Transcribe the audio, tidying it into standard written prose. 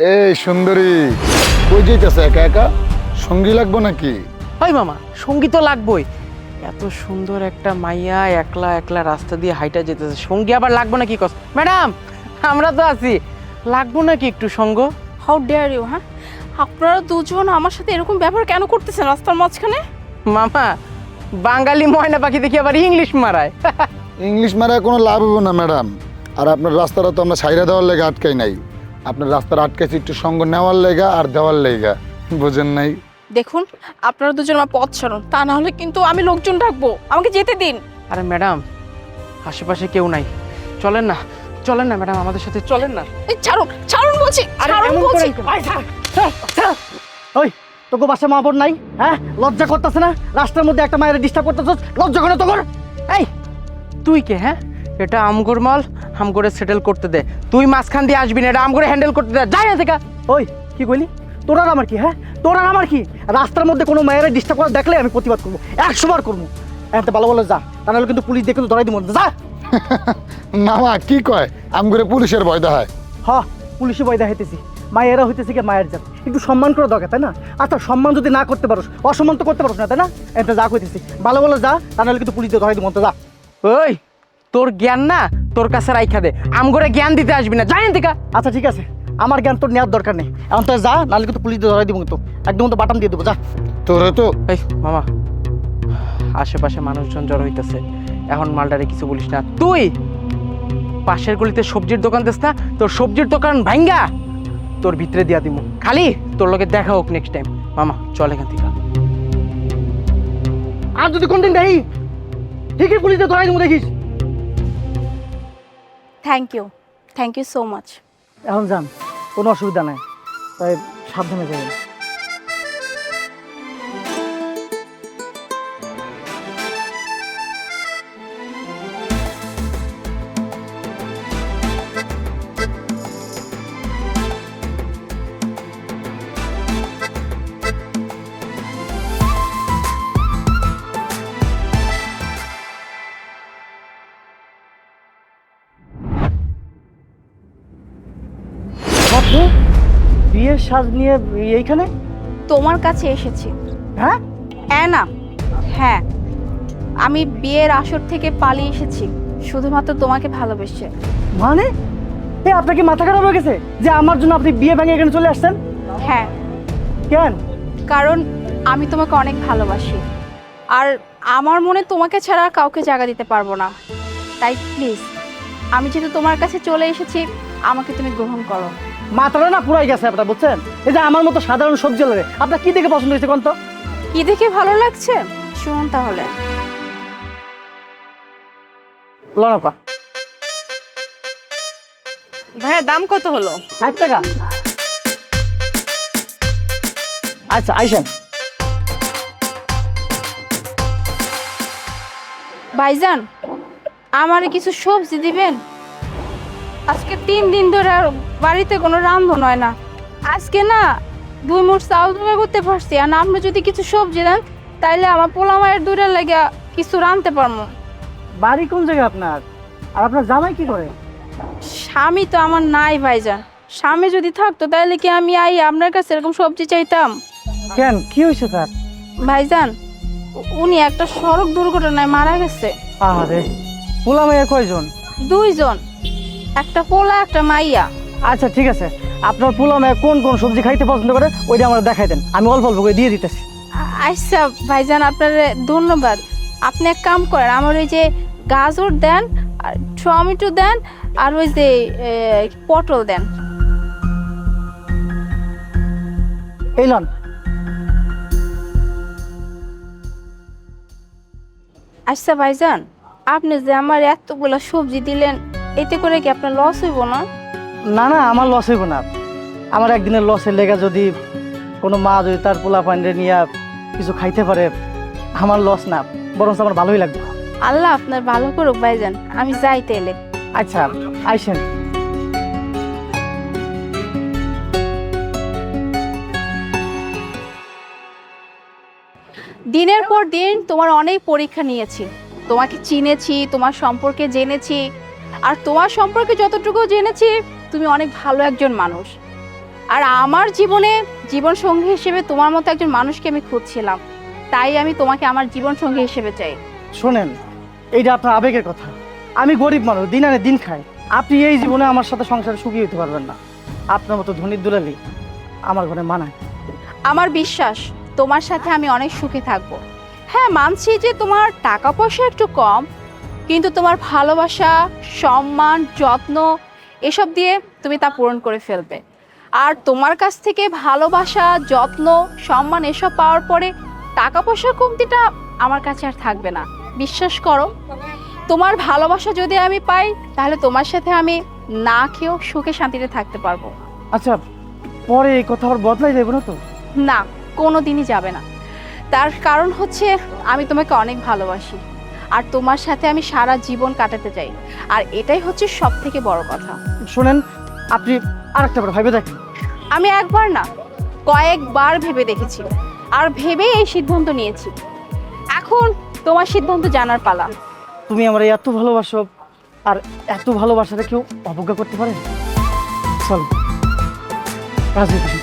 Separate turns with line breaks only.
এই সুন্দরী, কই যাইতেছে একা একা? সঙ্গী লাগবো নাকি?
ওই মামা, সঙ্গী তো লাগবেই। এত সুন্দর একটা মাইয়া একলা একলা রাস্তা দিয়ে হাইটা যেতেছে, সঙ্গী আবার লাগবো নাকি? কস ম্যাডাম, আমরা তো আছি, লাগবো নাকি একটু সঙ্গ?
হাউ ডেয়ার ইউ, হ্যাঁ? আপনারা দুজন আমার সাথে এরকম ব্যবহার কেন করতেছেন রাস্তার মাঝখানে?
মামা, বাঙালি ময়না পাখি দেখি আবার ইংলিশ মারায়।
ইংলিশ মারায় কোনো লাভ হবে না ম্যাডাম। আর আপনার রাস্তাটা তো আমরা ছাইরা দেওয়ার লেগে আটকাই নাই। আপনার রাস্তাটা আটকাইছি একটু সঙ্গ নেওয়ার লেগা আর দেওয়ার লেগা, বোঝেন নাই?
দেখুন, আপনারা দুজন আমার পথ ছাড়ুন, তা না হলে কিন্তু আমি লোকজন ডাকবো, আমাকে যেতে দিন।
আরে ম্যাডাম, আশেপাশে কেউ নাই, চলেন না, চলেন না ম্যাডাম, আমাদের সাথে চলেন না।
এই ছাড়ুন, ছাড়ুন বলছি,
আরে
ছাড়ুন
এমন
বলছি।
করেন কেন?
ওই তোকে বাসা মা বোন নাই? হ্যাঁ, লজ্জা করতেছে না? রাস্তার মধ্যে একটা মায়ের ডিস্টার্ব করতেছ, লজ্জা করে তোর?
এই তুই কে? হ্যাঁ, এটা আমগোর মাল, আমগোরে সেটেল করতে দে। তুই মাঝখান দিয়ে আসবি না, এটা আমগোরে হ্যান্ডেল করতে দে। যাই না থেকে।
ওই কি কইলি? তোর আর আমার কি? হ্যাঁ, তোর আর আমার কি? রাস্তার মধ্যে কোনো মায়ের ডিস্টার্ব করা দেখলে আমি প্রতিবাদ করবো, 100 বার করবো। এত ভালো ভালো যা, তা নাহলে কিন্তু পুলিশ দেখে ধরাই দিব। যা।
মামা কি কয়? আমগুলো পুলিশের ভয় দেখায়।
হ, পুলিশে বয়দা হইতেছি, মায়েরা হইতেছে কি মায়ের জাত, একটু সম্মান করা দরকার, তাই না? আচ্ছা, সম্মান যদি না করতে পারোস, অসম্মান তো করতে পারোস না, তাই না? এত যা কইতেছি, ভালো ভালো যা, তা নাহলে কিন্তু পুলিশ ধরাই দিব। যা।
ওই তোর জ্ঞান না তোর কাছে রাইখা দে, আমগোরে জ্ঞান দিতে আসবি না, যাই না থেকে।
আচ্ছা ঠিক আছে, আমার জ্ঞান তোর নেওয়ার দরকার নেই, এখন তো যা, নাহলে কিন্তু পুলিশ ধরাই দিব, কিন্তু একদম তো বাটাম দিয়ে দেবো। যা।
তোরে তো
এই মামা, আশেপাশে মানুষজন জড়ো হইতেছে, এখন মালটারে কিছু বলিস না। তুই পাশের গলিতে সবজির দোকান দিস না, তোর সবজির দোকান ভাঙ্গা তোর ভিতরে দিয়া দিমু, খালি তোর লগে দেখা হোক নেক্সট টাইম। মামা চল এখান থেকে।
আর যদি কোনদিন দেখি, ঠিকই পুলিশে ধরাই দিব, দেখিস।
Thank you so much.
এখন যান, কোনো অসুবিধা নাই, তাই সাবধানে যাবেন। আপনি বিয়ের সাজ নিয়ে এইখানে?
তোমার কাছে এসেছি।
হ্যাঁ,
না, হ্যাঁ, আমি বিয়ের আসর থেকে পালিয়ে এসেছি শুধুমাত্র তোমাকে ভালোবেসে।
মানে আপনার কি মাথা খারাপ হয়ে গেছে যে আমার জন্য আপনি বিয়ে ভেঙে এখানে চলে আসছেন?
হ্যাঁ,
কেন?
কারণ আমি তোমাকে অনেক ভালোবাসি, আর আমার মনে তোমাকে ছাড়া আর কাউকে জায়গা দিতে পারবো না। তাই প্লিজ, আমি যেহেতু তোমার কাছে চলে এসেছি, আমাকে তুমি গ্রহণ করো।
মাথাটা না পুরাই গেছে আপনার, বুঝছেন? এই যে আমার মতো সাধারণ সবজি লাগে, আপনার কি দেখে পছন্দ হয়েছে কোন তো?
কি দেখে ভালো লাগছে শুনুন তাহলে।
লনাপা
ভাইয়া, দাম কত হলো?
60 টাকা। আচ্ছা আইসেন।
ভাইজান, আমারে কিছু সবজি দিবেন? আজকে 3 দিন ধরে আর বাড়িতে কোনো রান্ধন হয় না। আজকে না 2 মুঠ চাউল জোগাড় করতে পারছি, আর আপনি যদি কিছু সবজি দেন তাইলে আমার পোলা মায়ের দূরের লেগে কিছু রাঁধতে পারবো।
বাড়ি কোন জায়গায় আপনার? আর আপনার জামাই কি করে?
স্বামী তো আমার নাই ভাইজান। স্বামী যদি থাকতো তাহলে কি আমি আপনার কাছে এরকম সবজি চাইতাম?
কেন, কি হয়েছে তার?
ভাইজান, উনি একটা সড়ক দুর্ঘটনায় মারা গেছে।
আরে, পোলা মেয়ে কয়জন?
2 জন, একটা পোলা একটা মাইয়া।
আচ্ছা ঠিক আছে, আপনার পোলা মেয়ে কোন কোন সবজি খাইতে পছন্দ করে ওইটা আমার দেখাই দেন, আমি অল্প অল্প করে দিয়ে দিতেছি।
আচ্ছা ভাইজান, আপনার ধন্যবাদ। আপনি এক কাম করেন, আমার ওই যে গাজর দেন, আর টমেটো দেন, আর ওই যে পটল দেন।
এই লন।
আচ্ছা ভাইজান, আপনি যে আমার এতগুলো সবজি দিলেন, এতে করে কি আপনার লস হইব না?
না না, আমার লস হইব না। আমার একদিনের লসের লেগে যদি কোনো মা যদি তার পোলা পান্ডে নিয়ে কিছু খাইতে পারে, আমার লস না, বরং আমার ভালোই লাগবে।
আল্লাহ আপনার ভালো করুক ভাইজান, আমি যাই তাইলে।
আচ্ছা আইসেন।
দিনের পর দিন তোমার অনেক পরীক্ষা নিয়েছি, তোমাকে চিনেছি, তোমার সম্পর্কে জেনেছি, আর তোমার সম্পর্কে যতটুকু জেনেছি তুমি অনেক ভালো একজন মানুষ। আর আমার জীবনে জীবনসঙ্গী হিসেবে তোমার মতো একজন মানুষকে আমি খুঁজছিলাম, তাই আমি তোমাকে আমার জীবনসঙ্গী হিসেবে চাই।
শোনেন, এইটা আপনার আবেগের কথা। আমি গরিব মানুষ, দিন আনে দিন খাই। আপনি এই জীবনে আমার সাথে সংসারে সুখী হতে পারবেন না। আপনার মতো ধনীর দুলালি আমার ঘরে মানায়।
আমার বিশ্বাস তোমার সাথে আমি অনেক সুখে থাকবো। হ্যাঁ, মানছি যে তোমার টাকা পয়সা একটু কম, কিন্তু তোমার ভালোবাসা, সম্মান, যত্ন এসব দিয়ে তুমি তা পূরণ করে ফেলবে। আর তোমার কাছ থেকে ভালোবাসা, যত্ন, সম্মান এসব পাওয়ার পরে টাকা পয়সার কমতিটা আমার কাছে আর থাকবে না। বিশ্বাস করো, তোমার ভালোবাসা যদি আমি পাই তাহলে তোমার সাথে আমি না খেয়েও সুখে শান্তিতে থাকতে পারবো।
আচ্ছা, পরে এই কথা আবার বদলাই যাবে না তো?
না, কোনো দিনই যাবে না। তার কারণ হচ্ছে আমি তোমাকে অনেক ভালোবাসি, আর তোমার সাথে আমি সারা জীবন কাটাতে চাই, আর এটাই হচ্ছে সব থেকে বড় কথা।
শোনেন, আপনি আরেকটা বার ভাইবে দেখেন।
আমি একবার না, কয়েকবার ভেবে দেখেছি, আর ভেবেই এই সিদ্ধান্ত নিয়েছি। এখন তোমার সিদ্ধান্ত জানার পালা।
তুমি আমার এত ভালোবাসো, আর এত ভালোবাসাটা কেউ অবজ্ঞা করতে পারে? চল রাজনীতি